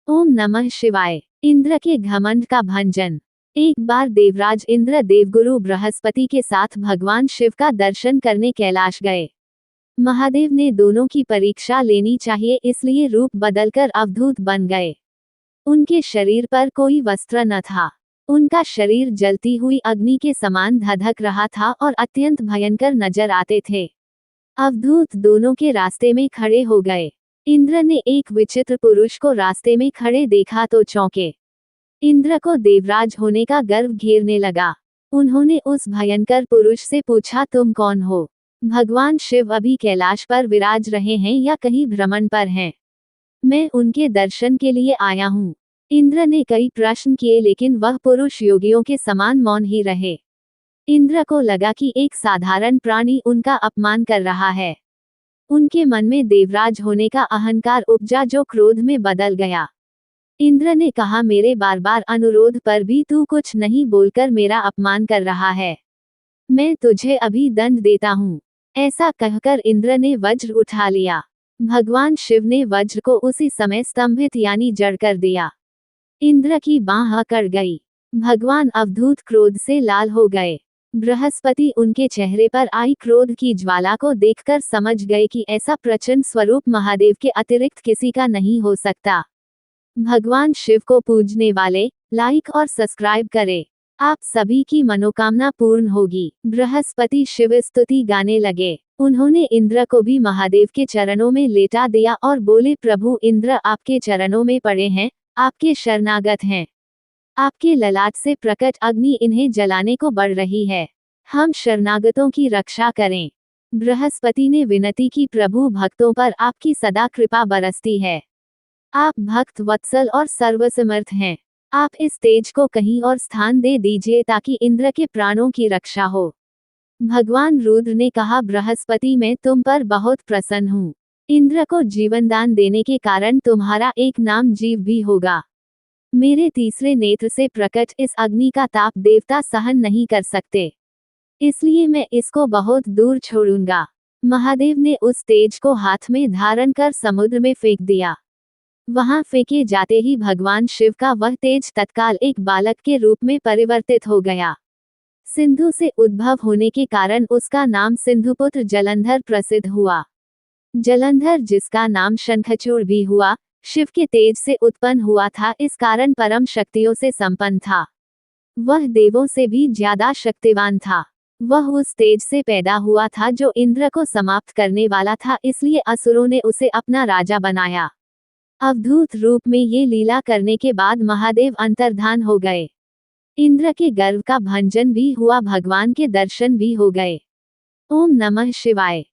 ओम नमः शिवाय। इंद्र के घमंड का भंजन। एक बार देवराज इंद्र देवगुरु बृहस्पति के साथ भगवान शिव का दर्शन करने कैलाश गए। महादेव ने दोनों की परीक्षा लेनी चाहिए, इसलिए रूप बदलकर अवधूत बन गए। उनके शरीर पर कोई वस्त्र न था। उनका शरीर जलती हुई अग्नि के समान धधक रहा था और अत्यंत भयंकर नजर आते थे। अवधूत दोनों के रास्ते में खड़े हो गए। इंद्र ने एक विचित्र पुरुष को रास्ते में खड़े देखा तो चौंके। इंद्र को देवराज होने का गर्व घेरने लगा। उन्होंने उस भयंकर पुरुष से पूछा, तुम कौन हो? भगवान शिव अभी कैलाश पर विराज रहे हैं या कहीं भ्रमण पर हैं? मैं उनके दर्शन के लिए आया हूँ। इंद्र ने कई प्रश्न किए, लेकिन वह पुरुष योगियों के समान मौन ही रहे। इंद्र को लगा कि एक साधारण प्राणी उनका अपमान कर रहा है। उनके मन में देवराज होने का अहंकार उपजा, जो क्रोध में बदल गया। इंद्र ने कहा, मेरे बार बार अनुरोध पर भी तू कुछ नहीं बोलकर मेरा अपमान कर रहा है। मैं तुझे अभी दंड देता हूँ। ऐसा कहकर इंद्र ने वज्र उठा लिया। भगवान शिव ने वज्र को उसी समय स्तंभित यानी जड़ कर दिया। इंद्र की बांह अकड़ गई। भगवान अवधूत क्रोध से लाल हो गए। बृहस्पति उनके चेहरे पर आई क्रोध की ज्वाला को देखकर समझ गए कि ऐसा प्रचंड स्वरूप महादेव के अतिरिक्त किसी का नहीं हो सकता। भगवान शिव को पूजने वाले लाइक और सब्सक्राइब करें। आप सभी की मनोकामना पूर्ण होगी। बृहस्पति शिव स्तुति गाने लगे। उन्होंने इंद्र को भी महादेव के चरणों में लेटा दिया और बोले, प्रभु इंद्र आपके चरणों में पड़े हैं, आपके शरणागत हैं। आपके ललाट से प्रकट अग्नि इन्हें जलाने को बढ़ रही है। हम शरणागतों की रक्षा करें। बृहस्पति ने विनती की, प्रभु भक्तों पर आपकी सदा कृपा बरसती है। आप भक्त वत्सल और सर्वसमर्थ हैं। आप इस तेज को कहीं और स्थान दे दीजिए ताकि इंद्र के प्राणों की रक्षा हो। भगवान रुद्र ने कहा, बृहस्पति मैं तुम पर बहुत प्रसन्न हूँ। इंद्र को जीवनदान देने के कारण तुम्हारा एक नाम जीव भी होगा। मेरे तीसरे नेत्र से प्रकट इस अग्नि का ताप देवता सहन नहीं कर सकते, इसलिए मैं इसको बहुत दूर छोड़ूंगा। महादेव ने उस तेज को हाथ में धारण कर समुद्र में फेंक दिया। वहां फेंके जाते ही भगवान शिव का वह तेज तत्काल एक बालक के रूप में परिवर्तित हो गया। सिंधु से उद्भव होने के कारण उसका नाम सिंधुपुत्र जलंधर प्रसिद्ध हुआ। जलंधर, जिसका नाम शंखचूड़ भी हुआ, शिव के तेज से उत्पन्न हुआ था, इस कारण परम शक्तियों से संपन्न था। वह देवों से भी ज्यादा शक्तिवान था। वह उस तेज से पैदा हुआ था जो इंद्र को समाप्त करने वाला था, इसलिए असुरों ने उसे अपना राजा बनाया। अवधूत रूप में ये लीला करने के बाद महादेव अंतर्धान हो गए। इंद्र के गर्व का भंजन भी हुआ, भगवान के दर्शन भी हो गए। ओम नमः शिवाय।